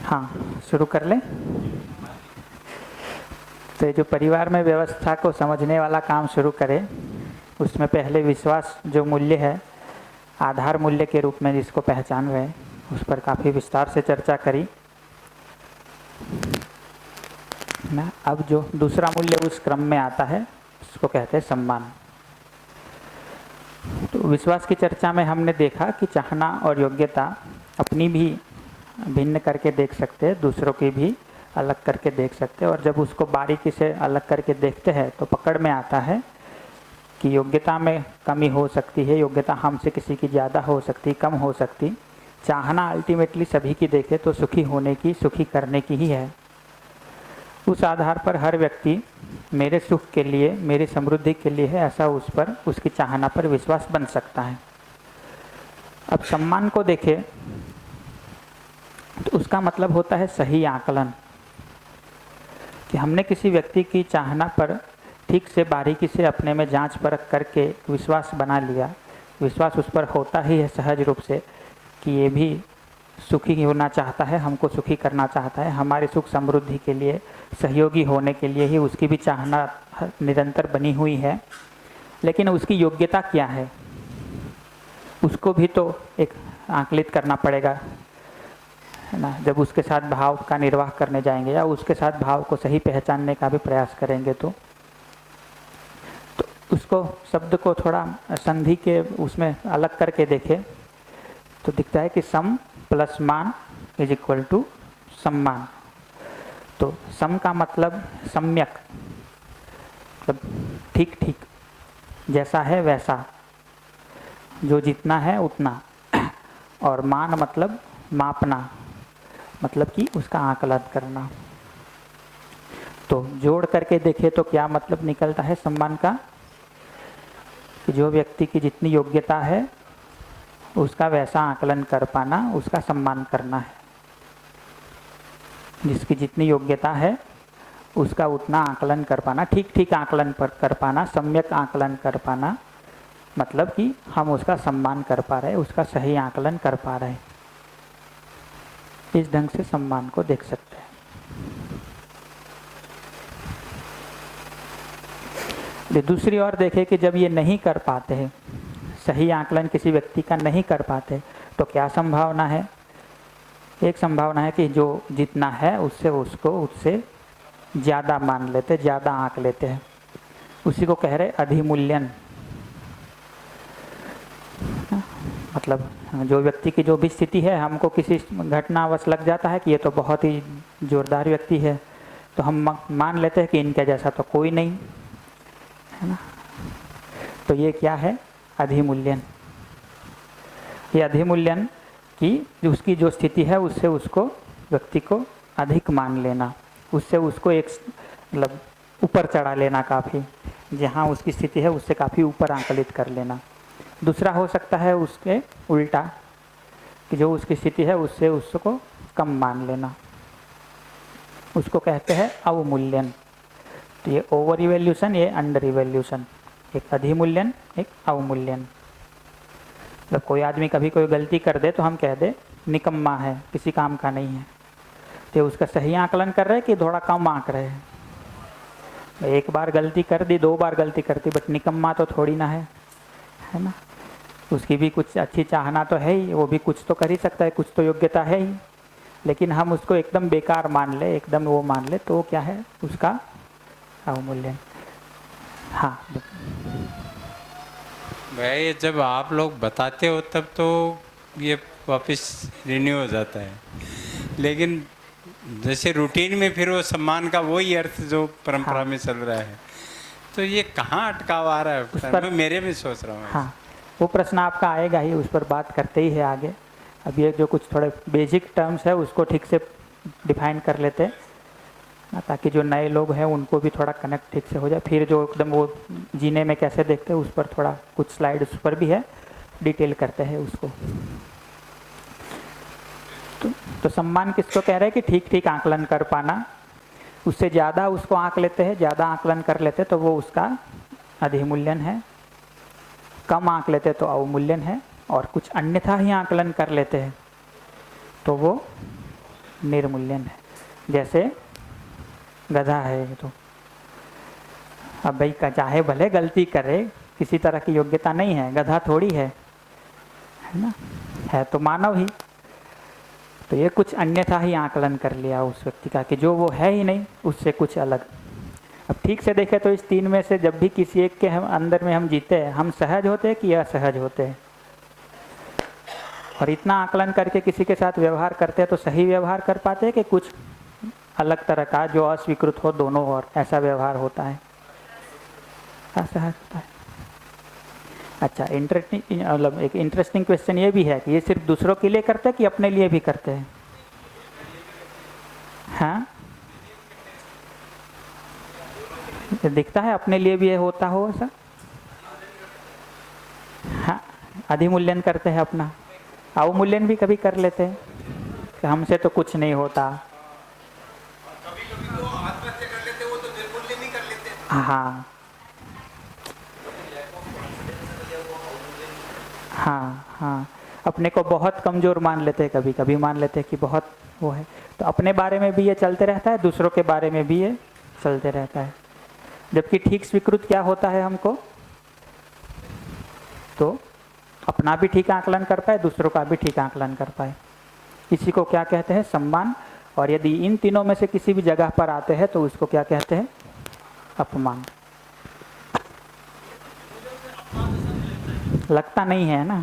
हाँ, शुरू कर लें। तो जो परिवार में व्यवस्था को समझने वाला काम शुरू करें, उसमें पहले विश्वास जो मूल्य है, आधार मूल्य के रूप में जिसको पहचान रहे, उस पर काफ़ी विस्तार से चर्चा करी ना। अब जो दूसरा मूल्य उस क्रम में आता है, उसको कहते हैं सम्मान। तो विश्वास की चर्चा में हमने देखा कि चाहना और योग्यता अपनी भी भिन्न करके देख सकते हैं, दूसरों की भी अलग करके देख सकते हैं, और जब उसको बारीकी से अलग करके देखते हैं तो पकड़ में आता है कि योग्यता में कमी हो सकती है, योग्यता हमसे किसी की ज़्यादा हो सकती, कम हो सकती। चाहना अल्टीमेटली सभी की देखे तो सुखी होने की, सुखी करने की ही है। उस आधार पर हर व्यक्ति मेरे सुख के लिए, मेरी समृद्धि के लिए है, ऐसा उस पर, उसकी चाहना पर विश्वास बन सकता है। अब सम्मान को देखें तो उसका मतलब होता है सही आकलन, कि हमने किसी व्यक्ति की चाहना पर ठीक से बारीकी से अपने में जांच परख करके विश्वास बना लिया। विश्वास उस पर होता ही है सहज रूप से कि ये भी सुखी होना चाहता है, हमको सुखी करना चाहता है, हमारे सुख समृद्धि के लिए सहयोगी होने के लिए ही उसकी भी चाहना निरंतर बनी हुई है। लेकिन उसकी योग्यता क्या है, उसको भी तो एक आकलित करना पड़ेगा, है ना। जब उसके साथ भाव का निर्वाह करने जाएंगे या उसके साथ भाव को सही पहचानने का भी प्रयास करेंगे तो उसको शब्द को थोड़ा संधि के उसमें अलग करके देखें तो दिखता है कि सम प्लस मान इज इक्वल टू सम्मान। तो सम का मतलब सम्यक, मतलब ठीक ठीक, जैसा है वैसा, जो जितना है उतना। और मान मतलब मापना, मतलब कि उसका आकलन करना। तो जोड़ करके देखें तो क्या मतलब निकलता है सम्मान का, कि जो व्यक्ति की जितनी योग्यता है उसका वैसा आकलन कर पाना, उसका सम्मान करना है। जिसकी जितनी योग्यता है उसका उतना आकलन कर पाना, ठीक ठीक आकलन पर कर पाना, सम्यक आकलन कर पाना, मतलब कि हम उसका सम्मान कर पा रहे, उसका सही आकलन कर पा रहे। इस ढंग से सम्मान को देख सकते हैं। दूसरी ओर देखें कि जब ये नहीं कर पाते हैं, सही आकलन किसी व्यक्ति का नहीं कर पाते, तो क्या संभावना है। एक संभावना है कि जो जितना है उससे उसको उससे ज़्यादा मान लेते, ज़्यादा आंक लेते हैं। उसी को कह रहे अधिमूल्यन। मतलब जो व्यक्ति की जो भी स्थिति है, हमको किसी घटनावश लग जाता है कि ये तो बहुत ही जोरदार व्यक्ति है, तो हम मान लेते हैं कि इनके जैसा तो कोई नहीं, है ना। तो ये क्या है, अधिमूल्यन। ये अधिमूल्यन कि उसकी जो स्थिति है उससे उसको, व्यक्ति को अधिक मान लेना, उससे उसको एक मतलब ऊपर चढ़ा लेना, काफ़ी जहाँ उसकी स्थिति है उससे काफ़ी ऊपर आंकलित कर लेना। दूसरा हो सकता है उसके उल्टा, कि जो उसकी स्थिति है उससे उसको कम मान लेना, उसको कहते हैं अवमूल्यन। तो ये ओवर इवैल्यूशन, ये अंडर इवैल्यूशन, एक अधिमूल्यन, एक अवमूल्यन। जब कोई आदमी कभी कोई गलती कर दे तो हम कह दे निकम्मा है, किसी काम का नहीं है, तो उसका सही आकलन कर रहे हैं कि थोड़ा कम आंक रहे हैं। एक बार गलती कर दी, दो बार गलती करती, बट निकम्मा तो थोड़ी ना है ना। उसकी भी कुछ अच्छी चाहना तो है ही, वो भी कुछ तो कर ही सकता है, कुछ तो योग्यता है ही, लेकिन हम उसको एकदम बेकार मान ले, एकदम वो मान ले, तो क्या है उसका अवमूल्यन। हाँ भाई, जब आप लोग बताते हो तब तो ये वापस रिन्यू हो जाता है, लेकिन जैसे रूटीन में फिर वो सम्मान का वही अर्थ जो परंपरा हाँ, में चल रहा है, तो ये कहाँ अटकाव आ रहा है उस पर, मैं मेरे में सोच रहा हूँ। हाँ वो प्रश्न आपका आएगा ही, उस पर बात करते ही है आगे। अब ये जो कुछ थोड़े बेसिक टर्म्स है उसको ठीक से डिफाइन कर लेते हैं, ताकि जो नए लोग हैं उनको भी थोड़ा कनेक्ट ठीक से हो जाए। फिर जो एकदम वो जीने में कैसे देखते हैं उस पर थोड़ा कुछ स्लाइड उस पर भी है, डिटेल करते हैं उसको। तो सम्मान किसको कह रहे हैं कि ठीक ठीक आकलन कर पाना, उससे ज़्यादा उसको आंक लेते हैं, ज़्यादा आकलन कर लेते हैं तो वो उसका अधिमूल्यन है, कम आंक लेते तो अवमूल्यन है, और कुछ अन्यथा ही आकलन कर लेते हैं तो वो निर्मूल्यन है। जैसे गधा है ये तो, अब भाई चाहे भले गलती करे, किसी तरह की योग्यता नहीं है, गधा थोड़ी है ना, है तो मानव ही। तो ये कुछ अन्यथा ही आकलन कर लिया उस व्यक्ति का कि जो वो है ही नहीं, उससे कुछ अलग। अब ठीक से देखें तो इस तीन में से जब भी किसी एक के हम अंदर में हम जीते हैं, हम सहज होते हैं कि असहज होते हैं? और इतना आकलन करके किसी के साथ व्यवहार करते हैं तो सही व्यवहार कर पाते हैं कि कुछ अलग तरह का जो अस्वीकृत हो दोनों और ऐसा व्यवहार होता है, असहज होता है। अच्छा, इंटरेस्टिंग, मतलब एक इंटरेस्टिंग क्वेश्चन ये भी है कि ये सिर्फ दूसरों के लिए करते हैं कि अपने लिए भी करते हैं? हाँ, दिखता है अपने लिए भी ये होता हो ऐसा? हाँ, अधिमूल्यन करते हैं अपना, अवमूल्यन भी कभी कर लेते हैं कि हमसे तो कुछ नहीं होता। कभी-कभी तो आत्महत्या कर लेते, वो तो निर्मूल्य नहीं कर लेते। हाँ हाँ हाँ, अपने को बहुत कमज़ोर मान लेते हैं, कभी कभी मान लेते हैं कि बहुत वो है। तो अपने बारे में भी ये चलते रहता है, दूसरों के बारे में भी ये चलते रहता है। जबकि ठीक स्वीकृत क्या होता है हमको, तो अपना भी ठीक आकलन कर पाए, दूसरों का भी ठीक आकलन कर पाए। इसी को क्या कहते हैं? सम्मान। और यदि इन तीनों में से किसी भी जगह पर आते हैं तो उसको क्या कहते हैं? अपमान। लगता नहीं है ना?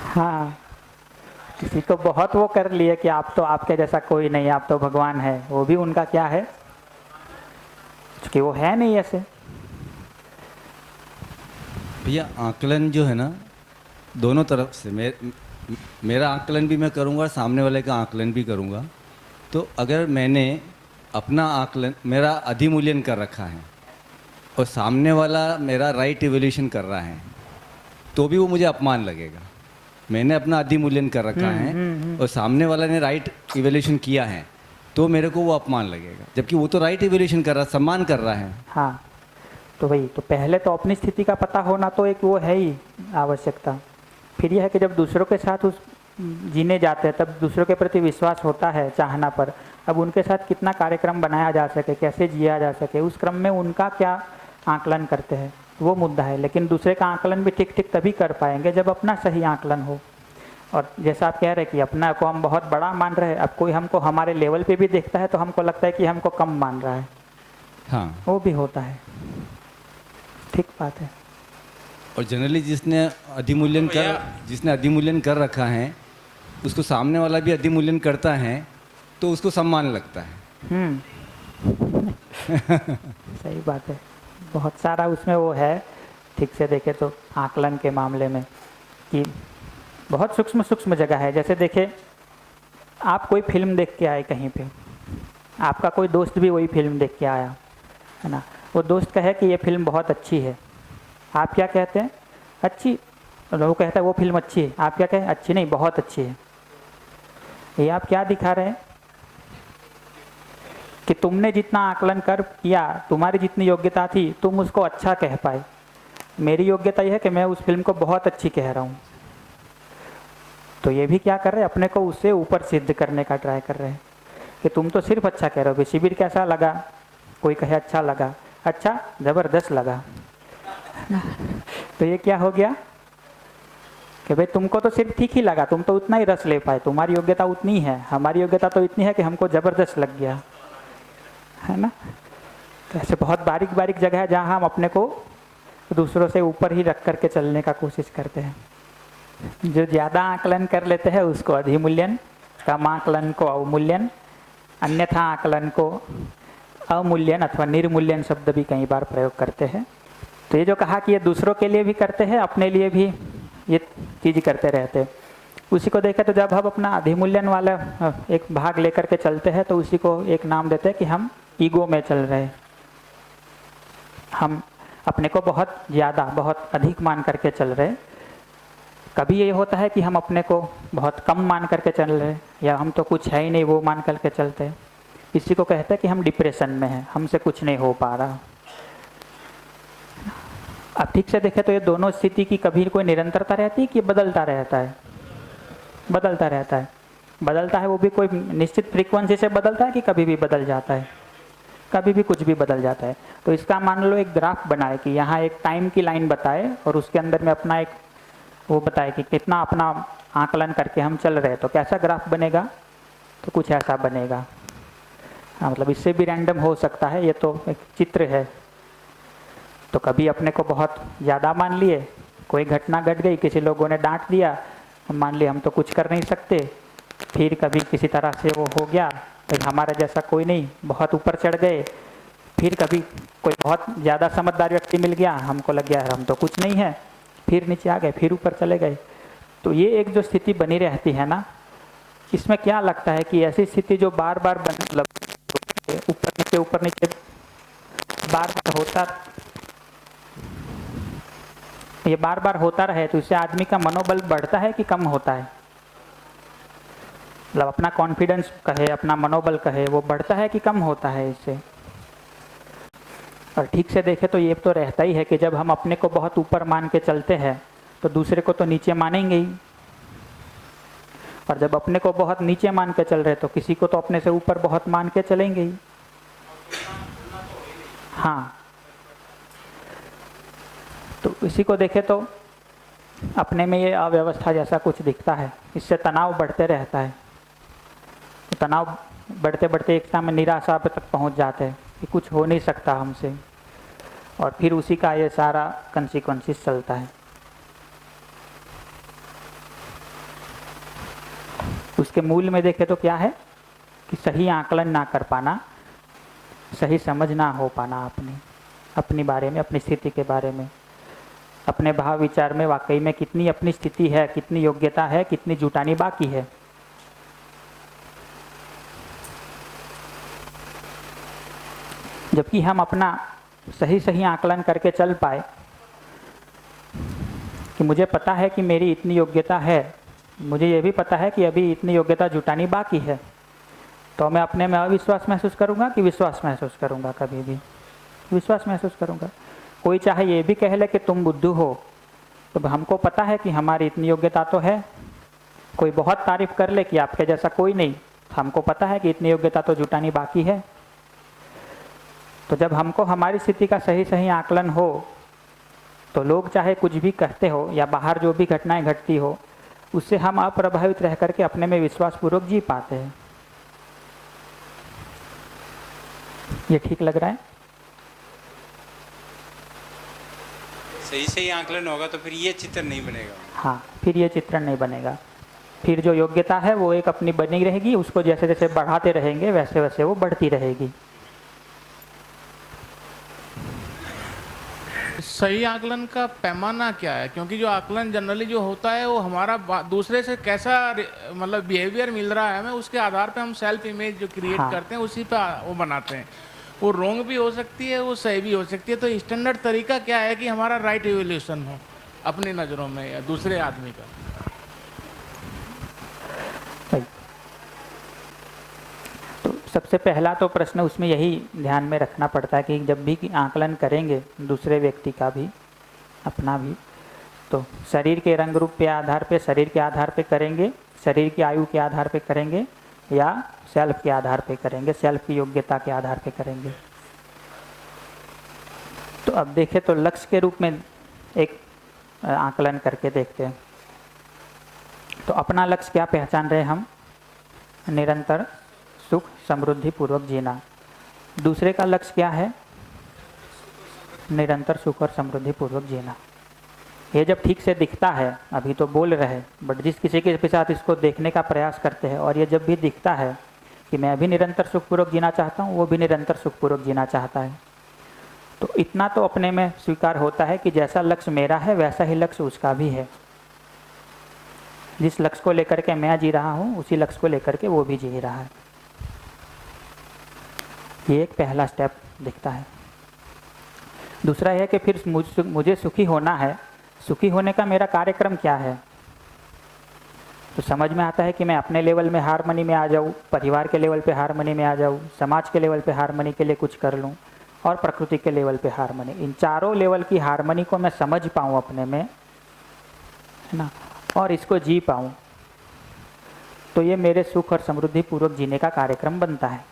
हाँ, किसी को बहुत वो कर लिए कि आप तो आपके जैसा कोई नहीं, आप तो भगवान है, वो भी उनका क्या है कि वो है नहीं ऐसे। भैया आकलन जो है ना, दोनों तरफ से मेरा आकलन भी मैं करूँगा और सामने वाले का आकलन भी करूँगा। तो अगर मैंने अपना आकलन, मेरा अधिमूल्यन कर रखा है और सामने वाला मेरा राइट इवोल्यूशन कर रहा है, तो भी वो मुझे अपमान लगेगा। मैंने अपना अधिमूल्यन कर रखा है और सामने वाला ने राइट इवोल्यूशन किया है, तो मेरे को वो अपमान लगेगा, जबकि वो तो राइट इवोल्यूशन कर रहा है, सम्मान कर रहा है। हाँ, तो वही तो पहले तो अपनी स्थिति का पता होना तो एक वो है ही आवश्यकता। फिर यह है कि जब दूसरों के साथ उस जीने जाते हैं तब दूसरों के प्रति विश्वास होता है चाहना पर। अब उनके साथ कितना कार्यक्रम बनाया जा सके, कैसे जिया जा सके, उस क्रम में उनका क्या आकलन करते हैं, वो मुद्दा है। लेकिन दूसरे का आकलन भी ठीक ठीक तभी कर पाएंगे जब अपना सही आकलन हो। और जैसा आप कह रहे हैं कि अपना को हम बहुत बड़ा मान रहे हैं, अब कोई हमको हमारे लेवल पे भी देखता है तो हमको लगता है कि हमको कम मान रहा है। हाँ, वो भी होता है, ठीक बात है। और जनरली जिसने अधिमूल्यन कर रखा है, उसको सामने वाला भी अधिमूल्यन करता है तो उसको सम्मान लगता है। सही बात है, बहुत सारा उसमें वो है। ठीक से देखे तो आकलन के मामले में कि बहुत सूक्ष्म सूक्ष्म जगह है। जैसे देखे, आप कोई फिल्म देख के आए कहीं पे, आपका कोई दोस्त भी वही फिल्म देख के आया है ना, वो दोस्त कहे कि ये फिल्म बहुत अच्छी है, आप क्या कहते हैं? अच्छी। वो कहता है वो फिल्म अच्छी है, आप क्या कहें? अच्छी नहीं, बहुत अच्छी है। ये आप क्या दिखा रहे हैं कि तुमने जितना आकलन कर किया, तुम्हारी जितनी योग्यता थी, तुम उसको अच्छा कह पाए। मेरी योग्यता यह है कि मैं उस फिल्म को बहुत अच्छी कह रहा हूँ। तो ये भी क्या कर रहे हैं? अपने को उससे ऊपर सिद्ध करने का ट्राई कर रहे हैं कि तुम तो सिर्फ अच्छा कह रहे हो। शिविर कैसा लगा? कोई कहे अच्छा लगा, अच्छा ज़बरदस्त लगा। तो ये क्या हो गया कि भाई तुमको तो सिर्फ ठीक ही लगा, तुम तो उतना ही रस ले पाए, तुम्हारी योग्यता उतनी है, हमारी योग्यता तो इतनी है कि हमको ज़बरदस्त लग गया, है ना। तो ऐसे बहुत बारीक बारीक जगह है जहाँ हम अपने को दूसरों से ऊपर ही रख करके चलने का कोशिश करते हैं। जो ज़्यादा आकलन कर लेते हैं उसको अधिमूल्यन, कम आकलन को अवमूल्यन, अन्यथा आकलन को अवमूल्यन अथवा निर्मूल्यन शब्द भी कई बार प्रयोग करते हैं। तो ये जो कहा कि ये दूसरों के लिए भी करते हैं, अपने लिए भी ये चीज़ करते रहते हैं। उसी को देखें तो जब हम अपना अधिमूल्यन वाला एक भाग लेकर के चलते हैं तो उसी को एक नाम देते हैं कि हम ईगो में चल रहे हैं। हम अपने को बहुत ज़्यादा, बहुत अधिक मान करके चल रहे हैं। कभी ये होता है कि हम अपने को बहुत कम मान करके चल रहे हैं, या हम तो कुछ है ही नहीं वो मान करके चलते हैं। इसी को कहते हैं कि हम डिप्रेशन में हैं, हमसे कुछ नहीं हो पा रहा। अब ठीक से देखें तो ये दोनों स्थिति की कभी कोई निरंतरता रहती है कि बदलता रहता है? बदलता रहता है। बदलता है वो भी कोई निश्चित फ्रीक्वेंसी से बदलता है कि कभी भी बदल जाता है, कभी भी कुछ भी बदल जाता है। तो इसका मान लो एक ग्राफ बनाए कि यहाँ एक टाइम की लाइन बताए और उसके अंदर में अपना एक वो बताए कि कितना अपना आकलन करके हम चल रहे हैं, तो कैसा ग्राफ बनेगा? तो कुछ ऐसा बनेगा। हाँ, मतलब इससे भी रैंडम हो सकता है, ये तो एक चित्र है। तो कभी अपने को बहुत ज़्यादा मान लिए, कोई घटना घट गई, किसी लोगों ने डांट दिया, हम मान लिए हम तो कुछ कर नहीं सकते, फिर कभी किसी तरह से वो हो गया, फिर हमारे जैसा कोई नहीं, बहुत ऊपर चढ़ गए, फिर कभी कोई बहुत ज़्यादा समझदार व्यक्ति मिल गया, हमको लग गया हम तो कुछ नहीं है, फिर नीचे आ गए, फिर ऊपर चले गए। तो ये एक जो स्थिति बनी रहती है ना, इसमें क्या लगता है कि ऐसी स्थिति जो बार बार मतलब ऊपर नीचे बार बार होता, ये बार बार होता रहे, तो इससे आदमी का मनोबल बढ़ता है कि कम होता है? मतलब अपना कॉन्फिडेंस कहे, अपना मनोबल कहे, वो बढ़ता है कि कम होता है इससे? और ठीक से देखे तो ये तो रहता ही है कि जब हम अपने को बहुत ऊपर मान के चलते हैं तो दूसरे को तो नीचे मानेंगे ही, और जब अपने को बहुत नीचे मान के चल रहे तो किसी को तो अपने से ऊपर बहुत मान के चलेंगे ही। हाँ, तो इसी को देखे तो अपने में ये अव्यवस्था जैसा कुछ दिखता है, इससे तनाव बढ़ते रहता है। तो तनाव बढ़ते बढ़ते एक समय निराशा पे तक पहुंच जाते हैं कि कुछ हो नहीं सकता हमसे, और फिर उसी का ये सारा कंसिक्वेंसेस चलता है। उसके मूल में देखे तो क्या है कि सही आकलन ना कर पाना, सही समझ ना हो पाना अपनी बारे में, अपनी स्थिति के बारे में, अपने भाव विचार में वाकई में कितनी अपनी स्थिति है, कितनी योग्यता है, कितनी जुटानी बाकी है। जबकि हम अपना सही आकलन करके चल पाए कि मुझे पता है कि मेरी इतनी योग्यता है, मुझे ये भी पता है कि अभी इतनी योग्यता जुटानी बाकी है, तो मैं अपने में अविश्वास महसूस करूंगा कि विश्वास महसूस करूंगा? कभी भी विश्वास महसूस करूंगा। कोई चाहे ये भी कह ले कि तुम बुद्धू हो, तो हमको पता है कि हमारी इतनी योग्यता तो है। कोई बहुत तारीफ कर ले कि आपके जैसा कोई नहीं, तो हमको पता है कि इतनी योग्यता तो जुटानी बाकी है। तो जब हमको हमारी स्थिति का सही आकलन हो, तो लोग चाहे कुछ भी कहते हो या बाहर जो भी घटनाएं घटती हो, उससे हम अप्रभावित रह करके अपने में विश्वास पूर्वक जी पाते हैं। ये ठीक लग रहा है? सही आकलन होगा तो फिर ये चित्र नहीं बनेगा। हाँ, फिर ये चित्रण नहीं बनेगा। फिर जो योग्यता है वो एक अपनी बनी रहेगी, उसको जैसे जैसे बढ़ाते रहेंगे वैसे वैसे वो बढ़ती रहेगी। सही आकलन का पैमाना क्या है? क्योंकि जो आकलन जनरली जो होता है वो हमारा दूसरे से कैसा मतलब बिहेवियर मिल रहा है हमें, उसके आधार पे हम सेल्फ इमेज जो क्रिएट हाँ। करते हैं उसी पे वो बनाते हैं। वो रॉन्ग भी हो सकती है, वो सही भी हो सकती है। तो स्टैंडर्ड तरीका क्या है कि हमारा राइट इवोल्यूशन हो अपनी नज़रों में या दूसरे आदमी का? तो सबसे पहला तो प्रश्न उसमें यही ध्यान में रखना पड़ता है कि जब भी आकलन करेंगे दूसरे व्यक्ति का भी अपना भी, तो शरीर के रंग रूप के आधार पे, शरीर के आधार पे करेंगे, शरीर की आयु के आधार पे करेंगे, या सेल्फ के आधार पे करेंगे, सेल्फ की योग्यता के आधार पे करेंगे। तो अब देखें तो लक्ष्य के रूप में एक आकलन करके देखते हैं। तो अपना लक्ष्य क्या पहचान रहे हम? निरंतर सुख समृद्धि पूर्वक जीना। दूसरे का लक्ष्य क्या है? निरंतर सुख और समृद्धि पूर्वक जीना। ये जब ठीक से दिखता है, अभी तो बोल रहे हैं, बट जिस किसी के साथ इसको देखने का प्रयास करते हैं और ये जब भी दिखता है कि मैं भी निरंतर सुखपूर्वक जीना चाहता हूँ, वो भी निरंतर सुखपूर्वक जीना चाहता है, तो इतना तो अपने में स्वीकार होता है कि जैसा लक्ष्य मेरा है वैसा ही लक्ष्य उसका भी है। जिस लक्ष्य को लेकर के मैं जी रहा हूँ उसी लक्ष्य को लेकर के वो भी जी रहा है। ये एक पहला स्टेप दिखता है। दूसरा यह कि फिर मुझे सुखी होना है, सुखी होने का मेरा कार्यक्रम क्या है? तो समझ में आता है कि मैं अपने लेवल में हारमनी में आ जाऊँ, परिवार के लेवल पे हारमनी में आ जाऊँ, समाज के लेवल पे हारमनी के लिए कुछ कर लूँ, और प्रकृति के लेवल पे हारमनी। इन चारों लेवल की हारमनी को मैं समझ पाऊँ अपने में, है ना, और इसको जी पाऊँ। तो ये मेरे सुख और समृद्धि पूर्वक जीने का कार्यक्रम बनता है।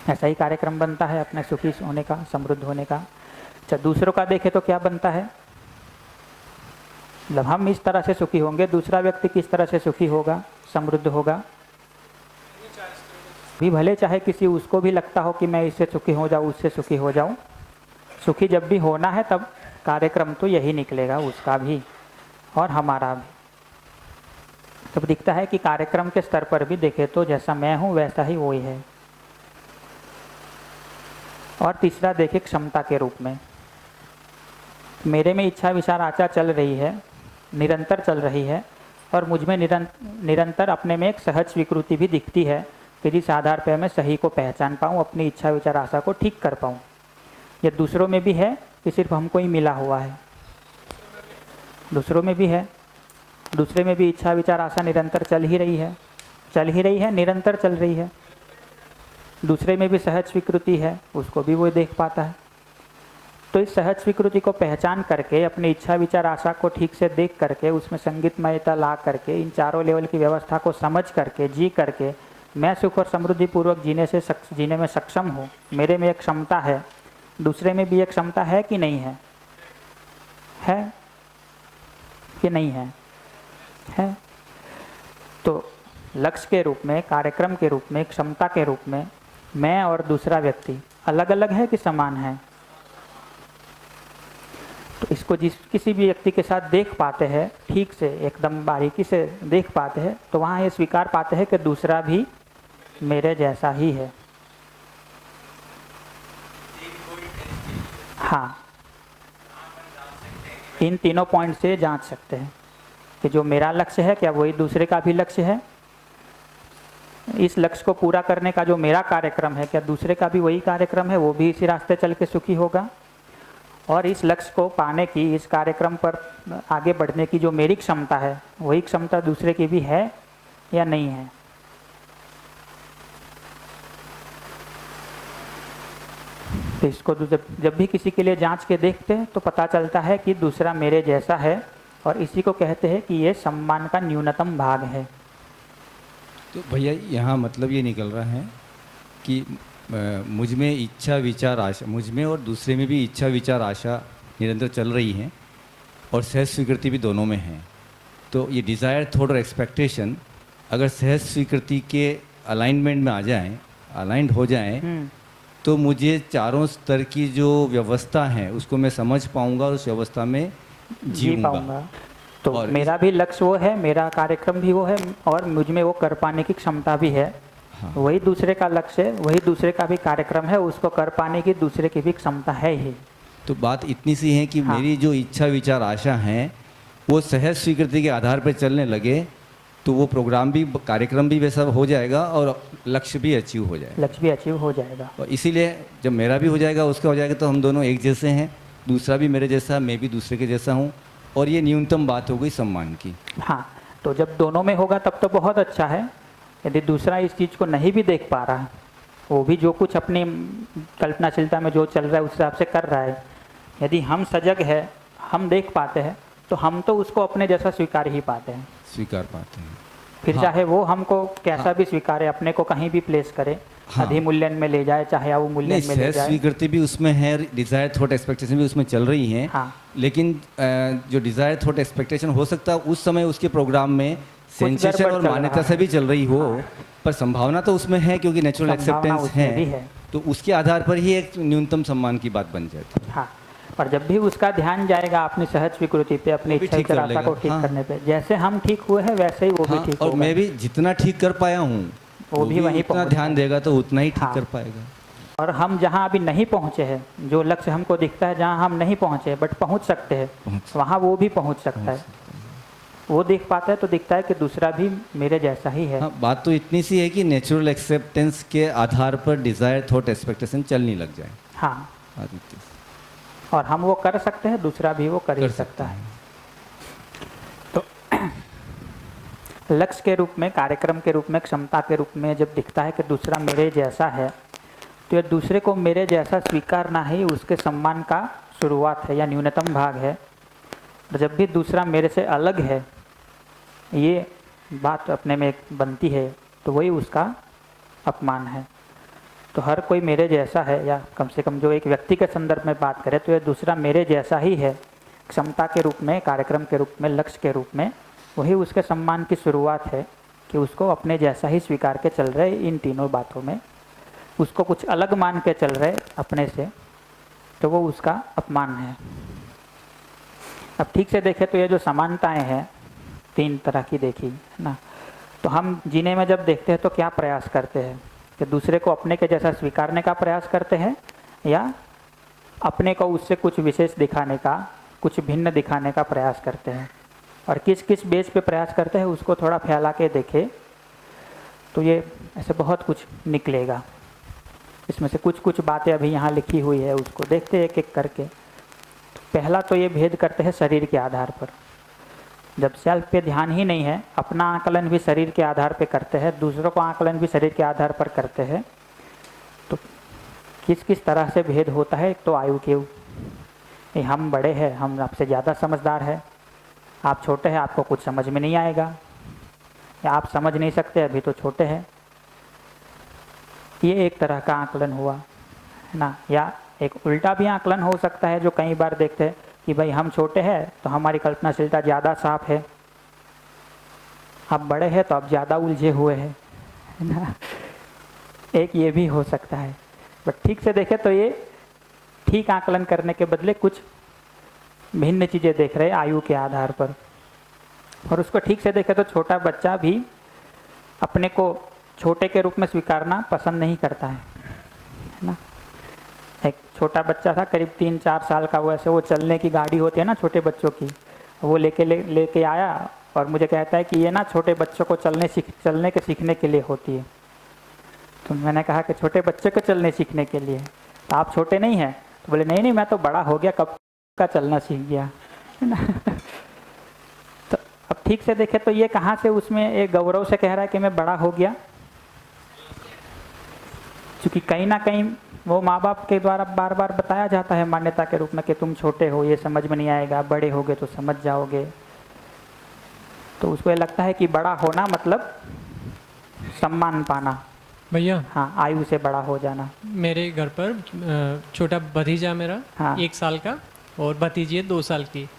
ऐसा ही कार्यक्रम बनता है अपने सुखी होने का, समृद्ध होने का। अच्छा, दूसरों का देखें तो क्या बनता है, मतलब हम इस तरह से सुखी होंगे, दूसरा व्यक्ति किस तरह से सुखी होगा, समृद्ध होगा। भी भले चाहे किसी उसको भी लगता हो कि मैं इससे सुखी हो जाऊँ, उससे सुखी हो जाऊँ, सुखी जब भी होना है तब कार्यक्रम तो यही निकलेगा, उसका भी और हमारा भी। तब दिखता है कि कार्यक्रम के स्तर पर भी देखे तो जैसा मैं हूँ वैसा ही वही है। और तीसरा देखे क्षमता के रूप में, मेरे में इच्छा विचार आचार चल रही है, निरंतर चल रही है, और मुझ में निरंतर अपने में एक सहज स्वीकृति भी दिखती है कि जिस आधार पर मैं सही को पहचान पाऊँ, अपनी इच्छा विचार आशा को ठीक कर पाऊँ। ये दूसरों में भी है कि सिर्फ हमको ही मिला हुआ है, दूसरों में भी है। दूसरे में भी इच्छा विचार आशा निरंतर चल ही रही है, निरंतर चल रही है। दूसरे में भी सहज स्वीकृति है, उसको भी वो देख पाता है। तो इस सहज स्वीकृति को पहचान करके, अपनी इच्छा विचार आशा को ठीक से देख करके, उसमें संगीतमयता ला करके, इन चारों लेवल की व्यवस्था को समझ करके, जी करके मैं सुख और समृद्धि पूर्वक जीने में सक्षम हूँ। मेरे में एक क्षमता है, दूसरे में भी एक क्षमता है कि नहीं है, है कि नहीं है, है। तो लक्ष्य के रूप में, कार्यक्रम के रूप में, क्षमता के रूप में मैं और दूसरा व्यक्ति अलग अलग है कि समान है। तो इसको किसी भी व्यक्ति के साथ देख पाते हैं, ठीक से एकदम बारीकी से देख पाते हैं, तो वहाँ ये स्वीकार पाते हैं कि दूसरा भी मेरे जैसा ही है। हाँ, इन तीनों पॉइंट से जांच सकते हैं कि जो मेरा लक्ष्य है क्या वही दूसरे का भी लक्ष्य है, इस लक्ष्य को पूरा करने का जो मेरा कार्यक्रम है क्या दूसरे का भी वही कार्यक्रम है, वो भी इसी रास्ते चल के सुखी होगा, और इस लक्ष्य को पाने की, इस कार्यक्रम पर आगे बढ़ने की जो मेरी क्षमता है वही क्षमता दूसरे की भी है या नहीं है। तो इसको जब भी किसी के लिए जांच के देखते हैं तो पता चलता है कि दूसरा मेरे जैसा है, और इसी को कहते हैं कि ये सम्मान का न्यूनतम भाग है। तो भैया यहाँ मतलब ये निकल रहा है कि मुझ में इच्छा विचार आशा, मुझ में और दूसरे में भी इच्छा विचार आशा निरंतर चल रही है, और सहज स्वीकृति भी दोनों में है। तो ये डिज़ायर, थॉट और एक्सपेक्टेशन अगर सहज स्वीकृति के अलाइनमेंट में आ जाएं, अलाइंड हो जाएं, तो मुझे चारों स्तर की जो व्यवस्था है उसको मैं समझ पाऊंगा और उस व्यवस्था में जी पाऊंगा। तो मेरा भी लक्ष्य वो है, मेरा कार्यक्रम भी वो है, और मुझ में वो कर पाने की क्षमता भी है। हाँ। वही दूसरे का लक्ष्य है, वही दूसरे का भी कार्यक्रम है, उसको कर पाने की दूसरे की भी क्षमता है ही। तो बात इतनी सी है कि हाँ, मेरी जो इच्छा विचार आशा है वो सहज स्वीकृति के आधार पर चलने लगे तो वो प्रोग्राम भी, कार्यक्रम भी वैसा हो जाएगा और लक्ष्य भी अचीव हो जाएगा। लक्ष्य भी अचीव हो जाएगा। और इसीलिए जब मेरा भी हो जाएगा, उसका हो जाएगा, तो हम दोनों एक जैसे हैं, दूसरा भी मेरे जैसा, मैं भी दूसरे के जैसा हूँ, और ये न्यूनतम बात हो गई सम्मान की। हाँ, तो जब दोनों में होगा तब तो बहुत अच्छा है। यदि दूसरा इस चीज़ को नहीं भी देख पा रहा, वो भी जो कुछ अपनी कल्पनाशीलता में जो चल रहा है उस हिसाब से कर रहा है, यदि हम सजग है, हम देख पाते हैं, तो हम तो उसको अपने जैसा स्वीकार ही पाते हैं, स्वीकार पाते हैं। फिर हाँ, चाहे वो हमको कैसा भी स्वीकारे, अपने को कहीं भी प्लेस करे, हाँ, अधिमूल्यन में ले जाए चाहे अवमूल्यन में ले जाए। स्वीकृति भी उसमें है, डिज़ायर थॉट एक्सपेक्टेशन भी उसमें चल रही हैं। हाँ। लेकिन जो डिज़ायर थॉट एक्सपेक्टेशन हो सकता है उस समय उसके प्रोग्राम में सेंसेशन और मान्यता से भी चल रही हो, पर संभावना तो उसमें है क्योंकि नेचुरल एक्सेप्टेंस है, तो उसके आधार पर ही एक न्यूनतम सम्मान की बात बन जाती है। हाँ, पर जब भी उसका ध्यान जाएगा अपनी सहज स्वीकृति पे, अपनी इच्छा विचार आशा को ठीक करने पे, जैसे हम ठीक हुए हैं वैसे ही वो भी ठीक होगा। और मैं भी जितना ठीक कर पाया हूँ वो भी वहीं उतना ध्यान देगा तो उतना ही ठीक कर पाएगा। और हम जहाँ अभी नहीं पहुँचे हैं, जो लक्ष्य हमको दिखता है जहाँ हम नहीं पहुँचे बट पहुँच सकते हैं, वहाँ वो भी पहुँच सकता है। वो देख पाता है तो दिखता है कि दूसरा भी मेरे जैसा ही है। हाँ, बात तो इतनी सी है कि नेचुरल एक्सेप्टेंस के आधार पर डिज़ायर थॉट एक्सपेक्टेशन चलनी लग जाए। हाँ, और हम वो कर सकते हैं, दूसरा भी वो कर ही सकता है। तो लक्ष्य के रूप में, कार्यक्रम के रूप में, क्षमता के रूप में जब दिखता है कि दूसरा मेरे जैसा है, तो ये दूसरे को मेरे जैसा स्वीकारना ही उसके सम्मान का शुरुआत है या न्यूनतम भाग है। जब भी दूसरा मेरे से अलग है, ये बात अपने में बनती है तो वही उसका अपमान है। तो हर कोई मेरे जैसा है, या कम से कम जो एक व्यक्ति के संदर्भ में बात करें तो ये दूसरा मेरे जैसा ही है, क्षमता के रूप में, कार्यक्रम के रूप में, लक्ष्य के रूप में, वही उसके सम्मान की शुरुआत है कि उसको अपने जैसा ही स्वीकार के चल रहे इन तीनों बातों में। उसको कुछ अलग मान के चल रहे अपने से तो वो उसका अपमान है। अब ठीक से देखें तो ये जो समानताएं हैं तीन तरह की देखी है ना, तो हम जीने में जब देखते हैं तो क्या प्रयास करते हैं कि दूसरे को अपने के जैसा स्वीकारने का प्रयास करते हैं, या अपने को उससे कुछ विशेष दिखाने का, कुछ भिन्न दिखाने का प्रयास करते हैं। और किस किस बेस पे प्रयास करते हैं उसको थोड़ा फैला के देखें तो ये ऐसे बहुत कुछ निकलेगा। इसमें से कुछ कुछ बातें अभी यहाँ लिखी हुई है, उसको देखते हैं एक एक करके। तो पहला तो ये भेद करते हैं शरीर के आधार पर। जब सेल्फ पे ध्यान ही नहीं है, अपना आकलन भी शरीर के आधार पे करते हैं, दूसरों का आकलन भी शरीर के आधार पर करते हैं, तो किस किस तरह से भेद होता है। एक तो आयु के, हम बड़े हैं, हम आपसे ज़्यादा समझदार है, आप छोटे हैं, आपको कुछ समझ में नहीं आएगा, या आप समझ नहीं सकते, अभी तो छोटे हैं। ये एक तरह का आकलन हुआ है ना। या एक उल्टा भी आकलन हो सकता है जो कई बार देखते हैं कि भाई हम छोटे हैं तो हमारी कल्पनाशीलता ज़्यादा साफ है, आप बड़े हैं तो आप ज़्यादा उलझे हुए हैं, है ना। एक ये भी हो सकता है। बट ठीक से देखें तो ये ठीक आकलन करने के बदले कुछ भिन्न चीज़ें देख रहे हैं आयु के आधार पर। और उसको ठीक से देखें तो छोटा बच्चा भी अपने को छोटे के रूप में स्वीकारना पसंद नहीं करता है ना। एक छोटा बच्चा था करीब 3-4 साल का, वो ऐसे वो चलने की गाड़ी होती है ना छोटे बच्चों की, वो लेके आया और मुझे कहता है कि ये ना छोटे बच्चों को चलने के सीखने के लिए होती है। तो मैंने कहा कि छोटे बच्चे को चलने सीखने के लिए, तो आप छोटे नहीं हैं? तो बोले नहीं मैं तो बड़ा हो गया, कब का चलना सीख गया, है ना। तो अब ठीक से देखे तो ये कहाँ से उसमें एक गौरव से कह रहा है कि मैं बड़ा हो गया, क्योंकि कहीं ना कहीं वो माँ बाप के द्वारा बार बार बताया जाता है मान्यता के रूप में कि तुम छोटे हो, ये समझ में नहीं आएगा, बड़े होगे तो समझ जाओगे। तो उसको ये लगता है कि बड़ा होना मतलब सम्मान पाना। भैया हाँ, आयु से बड़ा हो जाना। मेरे घर पर छोटा भतीजा मेरा हाँ। 1 साल का और भतीजी है 2 साल की।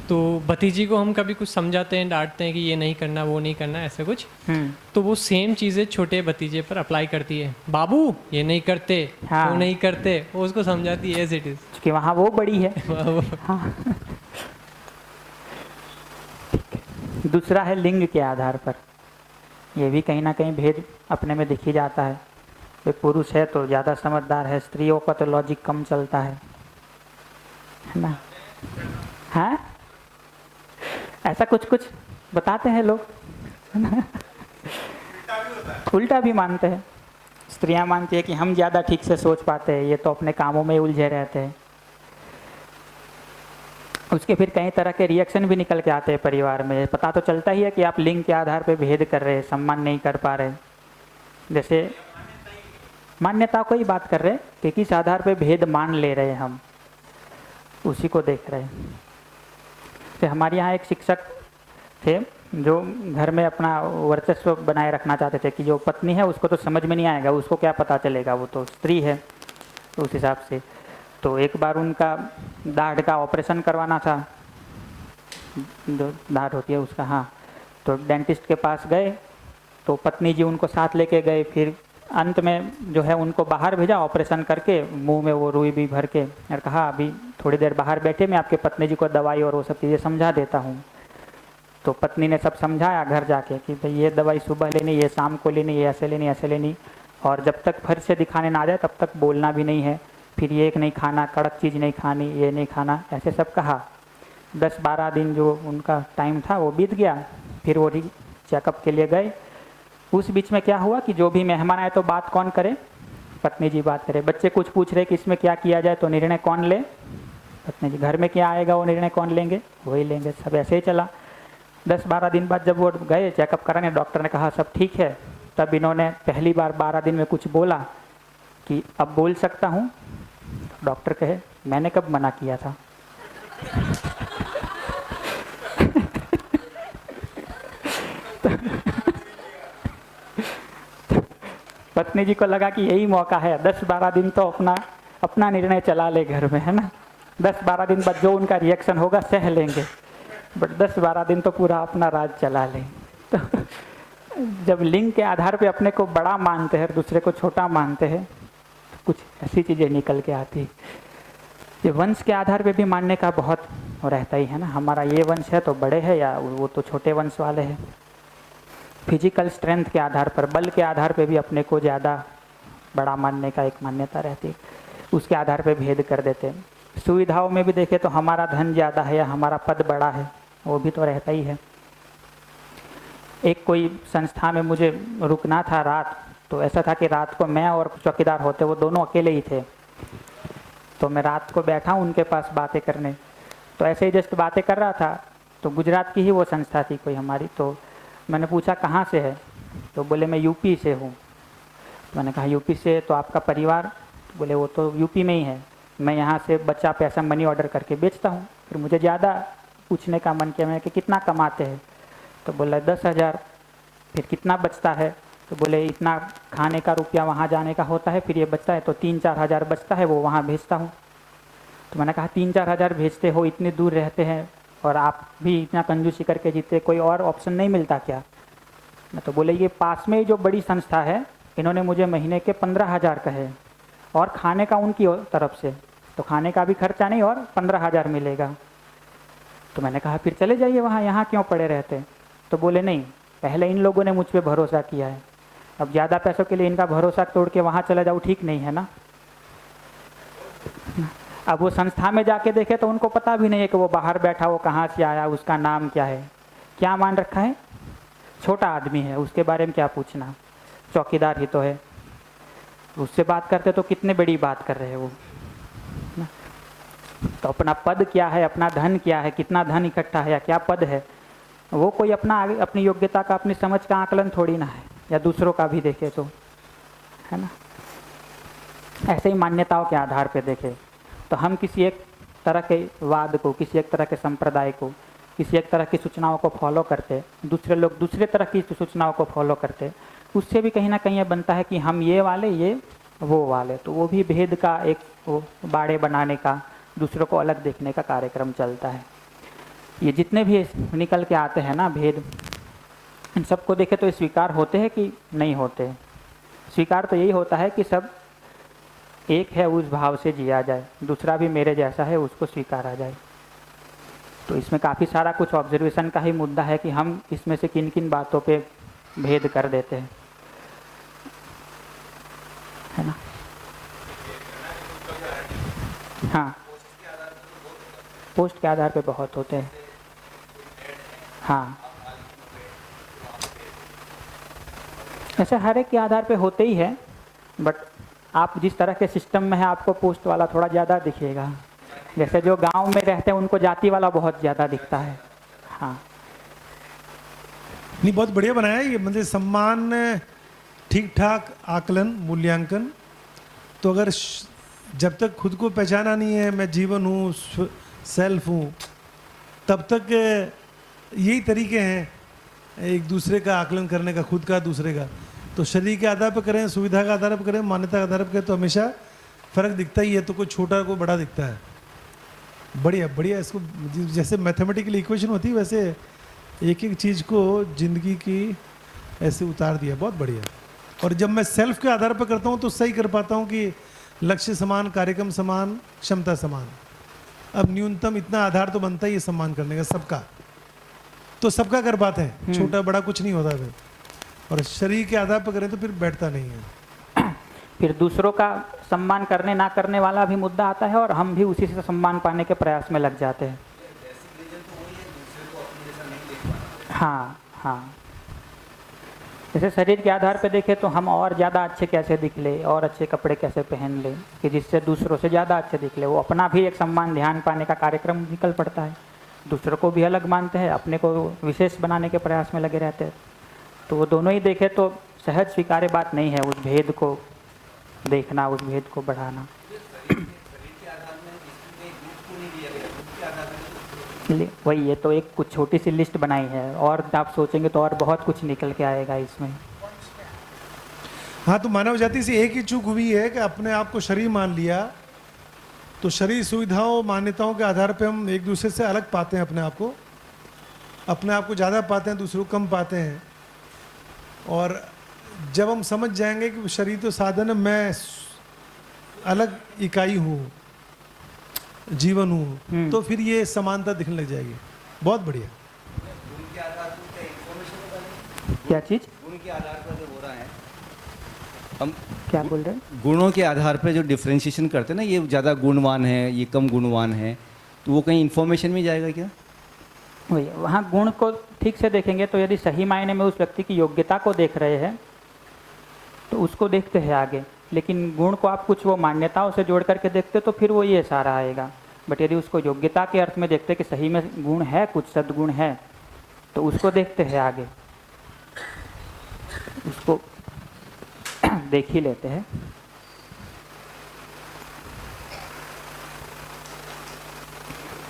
तो भतीजी को हम कभी कुछ समझाते हैं, डांटते हैं कि ये नहीं करना, वो नहीं करना, ऐसे कुछ, तो वो सेम चीज़ें छोटे भतीजे पर अप्लाई करती है। बाबू ये नहीं करते, हाँ। वो नहीं करते, वो उसको समझाती है एज इट इज, कि वहाँ वो बड़ी है। हाँ। दूसरा है लिंग के आधार पर, ये भी कहीं ना कहीं भेद अपने में दिखी जाता है। कोई पुरुष है तो ज़्यादा समझदार है, स्त्रियों का तो लॉजिक कम चलता है ना। हाँ, ऐसा कुछ कुछ बताते हैं लोग, है ना। उल्टा भी मानते हैं। स्त्रियां मानती है कि हम ज़्यादा ठीक से सोच पाते हैं, ये तो अपने कामों में उलझे रहते हैं। उसके फिर कई तरह के रिएक्शन भी निकल के आते हैं परिवार में। पता तो चलता ही है कि आप लिंग के आधार पे भेद कर रहे हैं, सम्मान नहीं कर पा रहे। जैसे मान्यता को ही बात कर रहे हैं कि किस आधार पे भेद मान ले रहे हैं, हम उसी को देख रहे हैं। तो हमारे यहाँ एक शिक्षक थे जो घर में अपना वर्चस्व बनाए रखना चाहते थे कि जो पत्नी है उसको तो समझ में नहीं आएगा, उसको क्या पता चलेगा, वो तो स्त्री है। तो उस हिसाब से तो एक बार उनका दाढ़ का ऑपरेशन करवाना था, जो दाढ़ होती है उसका, हाँ। तो डेंटिस्ट के पास गए तो पत्नी जी उनको साथ लेके गए। फिर अंत में जो है उनको बाहर भेजा ऑपरेशन करके, मुंह में वो रुई भी भर के, और कहा अभी थोड़ी देर बाहर बैठे, मैं आपके पत्नी जी को दवाई और वो सब चीज़ें समझा देता हूँ। तो पत्नी ने सब समझाया घर जाके कि भाई ये दवाई सुबह लेनी, ये शाम को लेनी, ये ऐसे लेनी, ऐसे लेनी, और जब तक फर्श से दिखाने ना आ जाए तब तक बोलना भी नहीं है, फिर ये एक नहीं खाना, कड़क चीज़ नहीं खानी, ये नहीं खाना, ऐसे सब कहा। 10-12 दिन जो उनका टाइम था वो बीत गया। फिर वो चेकअप के लिए गए। उस बीच में क्या हुआ कि जो भी मेहमान आए तो बात कौन करे, पत्नी जी बात करे। बच्चे कुछ पूछ रहे कि इसमें क्या किया जाए, तो निर्णय कौन ले, पत्नी जी। घर में क्या आएगा वो निर्णय कौन लेंगे, वही लेंगे। सब ऐसे ही चला। 10-12 दिन बाद जब वो गए चेकअप कराने, डॉक्टर ने कहा सब ठीक है, तब इन्होंने पहली बार 12 दिन में कुछ बोला कि अब बोल सकता हूँ। डॉक्टर कहे मैंने कब मना किया था। पत्नी जी को लगा कि यही मौका है, 10-12 दिन तो अपना निर्णय चला ले घर में, है ना। 10-12 दिन बाद जो उनका रिएक्शन होगा सह लेंगे, बट 10-12 दिन तो पूरा अपना राज चला लें। तो जब लिंग के आधार पे अपने को बड़ा मानते हैं, दूसरे को छोटा मानते हैं, तो कुछ ऐसी चीज़ें निकल के आती। ये वंश के आधार पे भी मानने का बहुत रहता ही है ना, हमारा ये वंश है तो बड़े है या वो तो छोटे वंश वाले हैं। फिजिकल स्ट्रेंथ के आधार पर, बल के आधार पे भी अपने को ज़्यादा बड़ा मानने का एक मान्यता रहती है, उसके आधार पे भेद कर देते हैं। सुविधाओं में भी देखें तो हमारा धन ज़्यादा है या हमारा पद बड़ा है, वो भी तो रहता ही है। एक कोई संस्था में मुझे रुकना था रात, तो ऐसा था कि रात को मैं और चौकीदार होते, वो दोनों अकेले ही थे। तो मैं रात को बैठा उनके पास बातें करने, तो ऐसे ही जस्ट बातें कर रहा था, तो गुजरात की ही वो संस्था थी कोई हमारी। तो मैंने पूछा कहाँ से है, तो बोले मैं यूपी से हूँ। तो मैंने कहा यूपी से, तो आपका परिवार? तो बोले वो तो यूपी में ही है, मैं यहाँ से बच्चा पैसा मनी ऑर्डर करके बेचता हूँ। फिर मुझे ज़्यादा पूछने का मन किया, मैं कि कितना कमाते हैं? तो बोले 10,000। फिर कितना बचता है? तो बोले इतना खाने का रुपया वहाँ जाने का होता है, फिर ये बचता है तो 3-4 हज़ार बचता है, वो वहाँ भेजता हूँ। तो मैंने कहा 3-4 हज़ार भेजते हो, इतनी दूर रहते हैं और आप भी इतना कंजूसी करके जीते, कोई और ऑप्शन नहीं मिलता क्या? तो बोले ये पास में ही जो बड़ी संस्था है, इन्होंने मुझे महीने के 15,000 कहे और खाने का उनकी तरफ से, तो खाने का भी खर्चा नहीं और 15,000 मिलेगा। तो मैंने कहा फिर चले जाइए वहाँ, यहाँ क्यों पड़े रहते? तो बोले नहीं, पहले इन लोगों ने मुझ पर भरोसा किया है, अब ज़्यादा पैसों के लिए इनका भरोसा तोड़ के वहाँ चला जाऊँ, ठीक नहीं है ना। अब वो संस्था में जाके देखे तो उनको पता भी नहीं है कि वो बाहर बैठा, वो कहाँ से आया, उसका नाम क्या है, क्या मान रखा है, छोटा आदमी है, उसके बारे में क्या पूछना, चौकीदार ही तो है। उससे बात करते तो कितने बड़ी बात कर रहे हैं वो। तो अपना पद क्या है, अपना धन क्या है, कितना धन इकट्ठा है या क्या पद है, वो कोई अपनी योग्यता का, अपनी समझ का आकलन थोड़ी ना है, या दूसरों का भी देखे तो, है ना। ऐसे ही मान्यताओं के आधार पे देखे तो हम किसी एक तरह के वाद को, किसी एक तरह के संप्रदाय को, किसी एक तरह की सूचनाओं को फॉलो करते, दूसरे लोग दूसरे तरह की सूचनाओं को फॉलो करते, उससे भी कहीं ना कहीं ये बनता है कि हम ये वाले, ये वो वाले। तो वो भी भेद का एक वो बाड़े बनाने का, दूसरों को अलग देखने का कार्यक्रम चलता है। ये जितने भी निकल के आते हैं ना भेद, इन सबको देखे तो ये स्वीकार होते हैं कि नहीं होते? स्वीकार तो यही होता है कि सब एक है, उस भाव से जिया जाए, दूसरा भी मेरे जैसा है, उसको स्वीकारा जाए। तो इसमें काफ़ी सारा कुछ ऑब्जर्वेशन का ही मुद्दा है कि हम इसमें से किन किन बातों पे भेद कर देते हैं, है ना। हाँ, पोस्ट के आधार पे बहुत होते हैं। हाँ, ऐसे हर एक के आधार पे होते ही है, बट आप जिस तरह के सिस्टम में है आपको पोस्ट वाला थोड़ा ज़्यादा दिखेगा। जैसे जो गांव में रहते हैं उनको जाति वाला बहुत ज़्यादा दिखता है। हाँ, नहीं, बहुत बढ़िया बनाया ये, मतलब सम्मान, ठीक ठाक आकलन, मूल्यांकन। तो अगर जब तक खुद को पहचाना नहीं है, मैं जीवन हूँ, सेल्फ हूँ, तब तक यही तरीके हैं एक दूसरे का आकलन करने का, खुद का, दूसरे का। तो शरीर के आधार पर करें, सुविधा के आधार पर करें, मान्यता के आधार पर करें, तो हमेशा फर्क दिखता ही है। तो कोई छोटा कोई बड़ा दिखता है। बढ़िया बढ़िया, इसको जैसे मैथमेटिकल इक्वेशन होती है वैसे एक एक चीज़ को जिंदगी की ऐसे उतार दिया, बहुत बढ़िया। और जब मैं सेल्फ के आधार पर करता हूँ तो सही कर पाता हूँ कि लक्ष्य समान, कार्यक्रम समान, क्षमता समान। अब न्यूनतम इतना आधार तो बनता ही है सम्मान करने का सबका, तो सबका कर पाते हैं, छोटा बड़ा कुछ नहीं होता फिर। और शरीर के आधार पर करें तो फिर बैठता नहीं है। फिर दूसरों का सम्मान करने ना करने वाला भी मुद्दा आता है और हम भी उसी से सम्मान पाने के प्रयास में लग जाते हैं। हाँ हाँ, जैसे शरीर के आधार पे देखें तो हम और ज़्यादा अच्छे कैसे दिख ले, और अच्छे कपड़े कैसे पहन ले कि जिससे दूसरों से ज़्यादा अच्छे दिख ले, वो अपना भी एक सम्मान ध्यान पाने का कार्यक्रम निकल पड़ता है। दूसरों को भी अलग मानते हैं, अपने को विशेष बनाने के प्रयास में लगे रहते हैं। तो वो दोनों ही देखे तो सहज स्वीकार्य बात नहीं है उस भेद को देखना, उस भेद को बढ़ाना। वही, ये तो एक कुछ छोटी सी लिस्ट बनाई है, और आप सोचेंगे तो और बहुत कुछ निकल के आएगा इसमें। हाँ, तो मानव जाति से एक ही चूक हुई है कि अपने आप को शरीर मान लिया। तो शरीर सुविधाओं मान्यताओं के आधार पे हम एक दूसरे से अलग पाते हैं अपने आप को ज़्यादा पाते हैं, दूसरों को कम पाते हैं। और जब हम समझ जाएंगे कि शरीर तो साधन है, मैं अलग इकाई हूँ, जीवन हूँ, तो फिर ये समानता दिखने लग जाएगी। बहुत बढ़िया। क्या चीज़? गुण के आधार पर जो हो रहा है, हम क्या बोल रहे हैं? गुणों के आधार पर जो डिफ्रेंशिएशन करते हैं ना, ये ज़्यादा गुणवान है, ये कम गुणवान है, तो वो कहीं इन्फॉर्मेशन में जाएगा क्या? वही, वहाँ गुण को ठीक से देखेंगे तो यदि सही मायने में उस व्यक्ति की योग्यता को देख रहे हैं तो उसको देखते हैं आगे। लेकिन गुण को आप कुछ वो मान्यताओं से जोड़ करके देखते तो फिर वो ये सारा आएगा। बट यदि उसको योग्यता के अर्थ में देखते कि सही में गुण है, कुछ सद्गुण है, तो उसको देखते हैं आगे, उसको देख ही लेते हैं।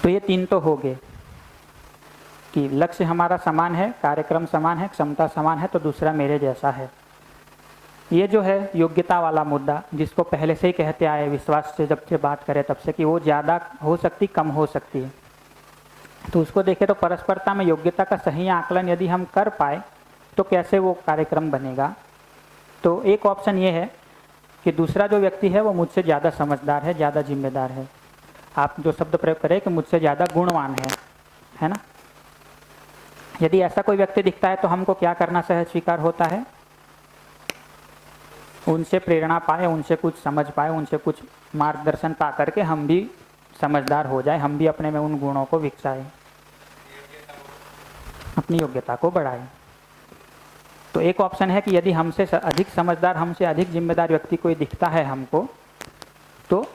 तो ये तीन तो हो गए कि लक्ष्य हमारा समान है, कार्यक्रम समान है, क्षमता समान है, तो दूसरा मेरे जैसा है। ये जो है योग्यता वाला मुद्दा, जिसको पहले से ही कहते आए, विश्वास से जब से बात करें तब से, कि वो ज़्यादा हो सकती, कम हो सकती है। तो उसको देखें तो परस्परता में योग्यता का सही आकलन यदि हम कर पाए तो कैसे वो कार्यक्रम बनेगा। तो एक ऑप्शन ये है कि दूसरा जो व्यक्ति है वो मुझसे ज़्यादा समझदार है, ज़्यादा जिम्मेदार है। आप जो शब्द प्रयोग करें कि मुझसे ज़्यादा गुणवान है ना। यदि ऐसा कोई व्यक्ति दिखता है तो हमको क्या करना सहज स्वीकार होता है? उनसे प्रेरणा पाए, उनसे कुछ समझ पाए, उनसे कुछ मार्गदर्शन पा करके हम भी समझदार हो जाए, हम भी अपने में उन गुणों को विकसाएं, अपनी योग्यता को बढ़ाएं। तो एक ऑप्शन है कि यदि हमसे अधिक समझदार, हमसे अधिक जिम्मेदार व्यक्ति कोई दिखता है हमको, तो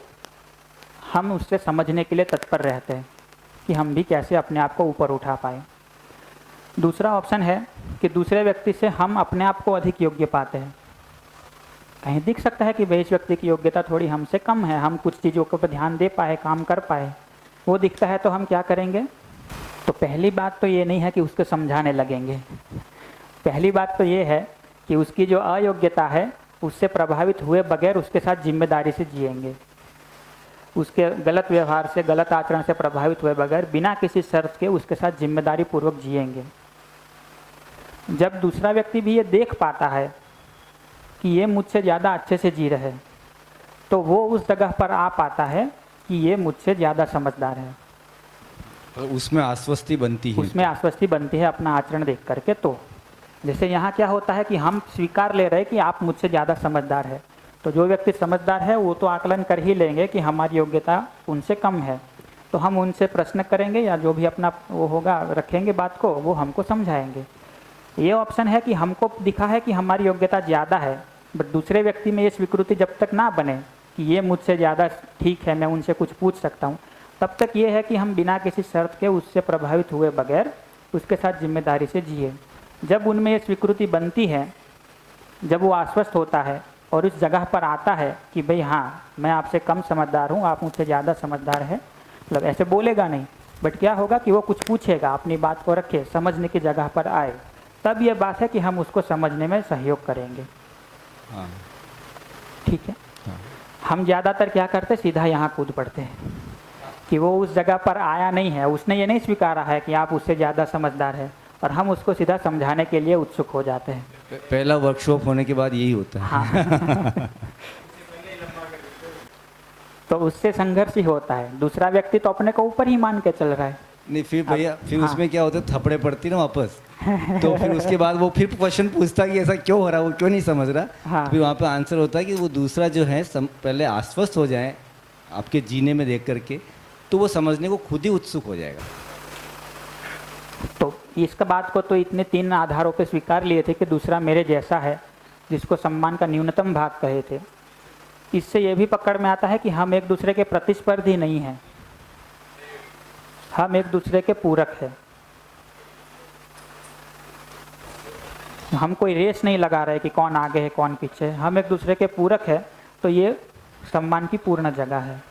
हम उससे समझने के लिए तत्पर रहते हैं कि हम भी कैसे अपने आप को ऊपर उठा पाए। दूसरा ऑप्शन है कि दूसरे व्यक्ति से हम अपने आप को अधिक योग्य पाते हैं। कहीं दिख सकता है कि भाई इस व्यक्ति की योग्यता थोड़ी हमसे कम है, हम कुछ चीज़ों को पर ध्यान दे पाए, काम कर पाए, वो दिखता है, तो हम क्या करेंगे? तो पहली बात तो ये नहीं है कि उसको समझाने लगेंगे। पहली बात तो ये है कि उसकी जो अयोग्यता है उससे प्रभावित हुए बगैर उसके साथ जिम्मेदारी से जिएंगे। उसके गलत व्यवहार से, गलत आचरण से प्रभावित हुए बगैर बिना किसी शर्त के उसके साथ जिम्मेदारी पूर्वक जिएंगे। जब दूसरा व्यक्ति भी ये देख पाता है कि ये मुझसे ज़्यादा अच्छे से जी रहे, तो वो उस जगह पर आ पाता है कि ये मुझसे ज़्यादा समझदार है। तो उसमें आश्वस्ति बनती है, उसमें आश्वस्ति बनती है अपना आचरण देख करके। तो जैसे यहाँ क्या होता है कि हम स्वीकार ले रहे हैं कि आप मुझसे ज़्यादा समझदार है, तो जो व्यक्ति समझदार है वो तो आकलन कर ही लेंगे कि हमारी योग्यता उनसे कम है, तो हम उनसे प्रश्न करेंगे या जो भी अपना वो होगा रखेंगे बात को, वो हमको समझाएंगे। ये ऑप्शन है कि हमको दिखा है कि हमारी योग्यता ज़्यादा है, बट दूसरे व्यक्ति में ये स्वीकृति जब तक ना बने कि ये मुझसे ज़्यादा ठीक है, मैं उनसे कुछ पूछ सकता हूँ, तब तक ये है कि हम बिना किसी शर्त के उससे प्रभावित हुए बगैर उसके साथ जिम्मेदारी से जिए। जब उनमें ये स्वीकृति बनती है, जब वो आश्वस्त होता है और इस जगह पर आता है कि भाई हाँ, मैं आपसे कम समझदार हूँ, आप मुझसे ज़्यादा समझदार है, मतलब ऐसे बोलेगा नहीं, बट क्या होगा कि वो कुछ पूछेगा, अपनी बात को रखे, समझने की जगह पर आए, तब ये बात है कि हम उसको समझने में सहयोग करेंगे। हाँ। ठीक है। हाँ। हम ज़्यादातर क्या करते, सीधा यहाँ कूद पड़ते हैं कि वो उस जगह पर आया नहीं है, उसने ये नहीं स्वीकारा है कि आप उससे ज़्यादा समझदार है, और हम उसको सीधा समझाने के लिए उत्सुक हो जाते हैं। पहला वर्कशॉप होने के बाद यही होता है। हाँ। तो उससे संघर्ष ही होता है। दूसरा व्यक्ति तो अपने को ऊपर ही मान के चल रहा है। नहीं, फिर भैया फिर हाँ। उसमें क्या होता है, थपड़े पड़ती ना वापस, तो फिर उसके बाद वो फिर क्वेश्चन पूछता है कि ऐसा क्यों हो रहा है, वो क्यों नहीं समझ रहा। हाँ। फिर वहाँ पे आंसर होता है कि वो दूसरा जो है पहले आश्वस्त हो जाए आपके जीने में देख करके, तो वो समझने को खुद ही उत्सुक हो जाएगा। तो इसका बात को तो इतने 3 आधारों पे स्वीकार लिए थे कि दूसरा मेरे जैसा है, जिसको सम्मान का न्यूनतम भाग कहे थे। इससे ये भी पकड़ में आता है कि हम एक दूसरे के प्रतिस्पर्धी नहीं हैं, हम एक दूसरे के पूरक हैं। हम कोई रेस नहीं लगा रहे कि कौन आगे है कौन पीछे है, हम एक दूसरे के पूरक है। तो ये सम्मान की पूर्ण जगह है।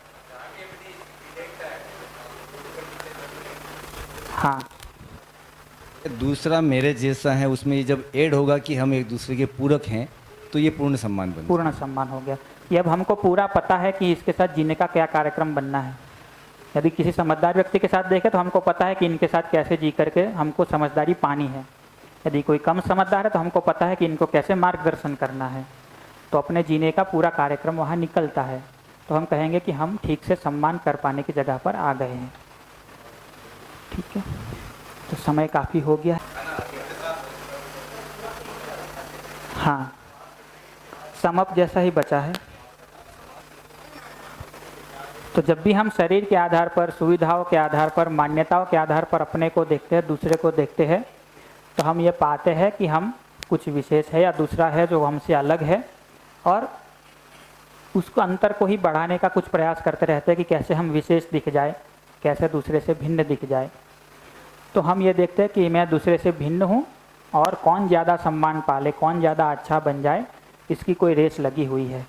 हाँ, दूसरा मेरे जैसा है, उसमें ये जब ऐड होगा कि हम एक दूसरे के पूरक हैं, तो ये पूर्ण सम्मान बन पूर्ण सम्मान हो गया। ये अब हमको पूरा पता है कि इसके साथ जीने का क्या कार्यक्रम बनना है। यदि किसी समझदार व्यक्ति के साथ देखें तो हमको पता है कि इनके साथ कैसे जी करके हमको समझदारी पानी है। यदि कोई कम समझदार है तो हमको पता है कि इनको कैसे मार्गदर्शन करना है। तो अपने जीने का पूरा कार्यक्रम वहाँ निकलता है। तो हम कहेंगे कि हम ठीक से सम्मान कर पाने की जगह पर आ गए हैं। ठीक है, तो समय काफ़ी हो गया है। हाँ, समअप जैसा ही बचा है। तो जब भी हम शरीर के आधार पर, सुविधाओं के आधार पर, मान्यताओं के आधार पर अपने को देखते हैं, दूसरे को देखते हैं, तो हम ये पाते हैं कि हम कुछ विशेष है या दूसरा है जो हमसे अलग है, और उसको अंतर को ही बढ़ाने का कुछ प्रयास करते रहते हैं कि कैसे हम विशेष दिख जाए, कैसे दूसरे से भिन्न दिख जाए। तो हम ये देखते हैं कि मैं दूसरे से भिन्न हूँ और कौन ज़्यादा सम्मान पाले, कौन ज़्यादा अच्छा बन जाए, इसकी कोई रेस लगी हुई है।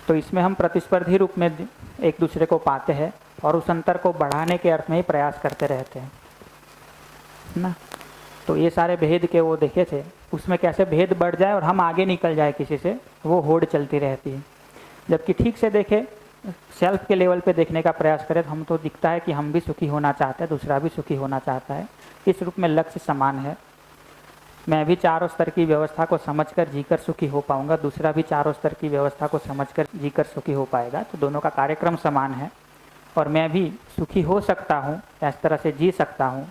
तो इसमें हम प्रतिस्पर्धी रूप में एक दूसरे को पाते हैं और उस अंतर को बढ़ाने के अर्थ में ही प्रयास करते रहते हैं ना। तो ये सारे भेद के वो देखे थे, उसमें कैसे भेद बढ़ जाए और हम आगे निकल जाए किसी से, वो होड़ चलती रहती है। जबकि ठीक से देखे, सेल्फ के लेवल पे देखने का प्रयास करें तो हम तो दिखता है कि हम भी सुखी होना चाहते हैं, दूसरा भी सुखी होना चाहता है। इस रूप में लक्ष्य समान है। मैं भी चारों स्तर की व्यवस्था को समझकर जीकर सुखी हो पाऊंगा, दूसरा भी चारों स्तर की व्यवस्था को समझकर जीकर सुखी हो पाएगा। तो दोनों का कार्यक्रम समान है और मैं भी सुखी हो सकता हूँ, इस तरह से जी सकता हूँ,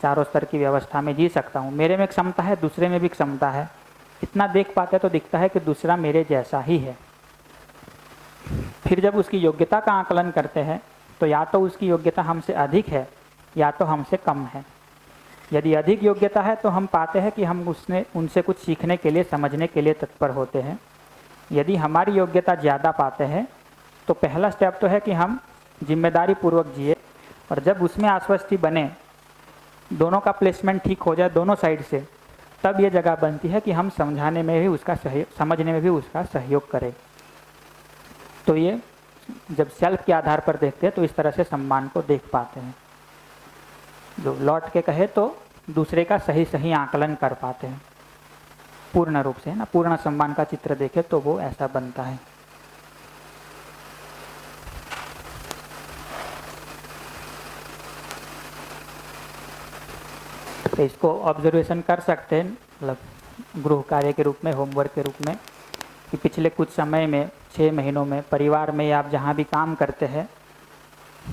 चारों स्तर की व्यवस्था में जी सकता हूँ। मेरे में क्षमता है, दूसरे में भी क्षमता है। इतना देख पाते तो दिखता है कि दूसरा मेरे जैसा ही है। फिर जब उसकी योग्यता का आकलन करते हैं तो या तो उसकी योग्यता हमसे अधिक है या तो हमसे कम है। यदि अधिक योग्यता है तो हम पाते हैं कि हम उनसे कुछ सीखने के लिए, समझने के लिए तत्पर होते हैं। यदि हमारी योग्यता ज़्यादा पाते हैं तो पहला स्टेप तो है कि हम जिम्मेदारी पूर्वक जिए, और जब उसमें आश्वस्ति बने, दोनों का प्लेसमेंट ठीक हो जाए दोनों साइड से, तब ये जगह बनती है कि हम समझाने में भी उसका सहयोग, समझने में भी उसका सहयोग करें। तो ये जब सेल्फ के आधार पर देखते हैं तो इस तरह से सम्मान को देख पाते हैं। जो लौट के कहे तो दूसरे का सही सही आकलन कर पाते हैं पूर्ण रूप से, ना। पूर्ण सम्मान का चित्र देखे तो वो ऐसा बनता है। तो इसको ऑब्जर्वेशन कर सकते हैं, मतलब गृह कार्य के रूप में, होमवर्क के रूप में, कि पिछले कुछ समय में, 6 महीनों में, परिवार में आप जहाँ भी काम करते हैं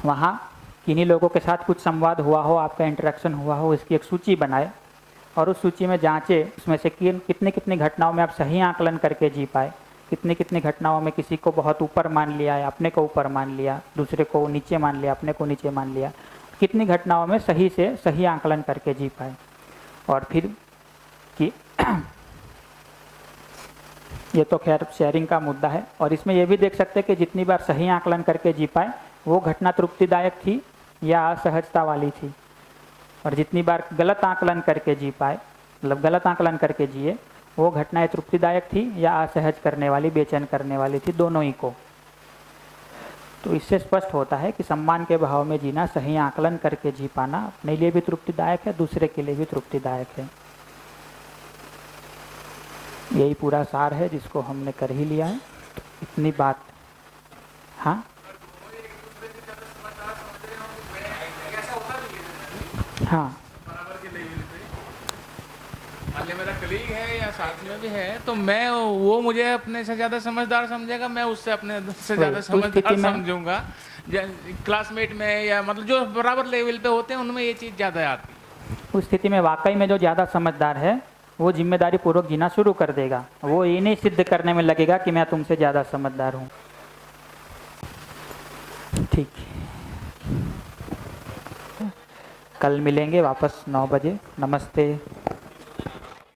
वहाँ किन्हीं लोगों के साथ कुछ संवाद हुआ हो, आपका इंटरेक्शन हुआ हो, इसकी एक सूची बनाए और उस सूची में जांचे उसमें से कितनी कितनी घटनाओं में आप सही आकलन करके जी पाए, कितनी कितनी घटनाओं में किसी को बहुत ऊपर मान लिया है, अपने को ऊपर मान लिया, दूसरे को नीचे मान लिया, अपने को नीचे मान लिया, कितनी घटनाओं में सही से सही आकलन करके जी पाए। और फिर कि ये तो खैर शेयरिंग का मुद्दा है, और इसमें ये भी देख सकते हैं कि जितनी बार सही आकलन करके जी पाए वो घटना तृप्तिदायक थी या असहजता वाली थी, और जितनी बार गलत आकलन करके जी पाए, मतलब गलत आकलन करके जिए, वो घटनाएं तृप्तिदायक थी या असहज करने वाली, बेचैन करने वाली थी, दोनों ही को। तो इससे स्पष्ट होता है कि सम्मान के भाव में जीना, सही आकलन करके जी पाना अपने लिए भी तृप्तिदायक है, दूसरे के लिए भी तृप्तिदायक है। यही पूरा सार है जिसको हमने कर ही लिया है। तो इतनी बात। हाँ हाँ, मेरा कलीग है या साथ में भी है तो मैं, वो मुझे अपने से ज़्यादा समझदार समझेगा, मैं उससे अपने से ज़्यादा समझदार समझूंगा। क्लासमेट में या मतलब जो बराबर लेवल पे होते हैं उनमें ये चीज़ ज़्यादा आती है। उस स्थिति में वाकई में जो ज़्यादा समझदार है वो जिम्मेदारी पूर्वक जीना शुरू कर देगा। वो ये नहीं सिद्ध करने में लगेगा कि मैं तुमसे ज़्यादा समझदार हूँ। ठीक, कल मिलेंगे वापस 9 बजे। नमस्ते।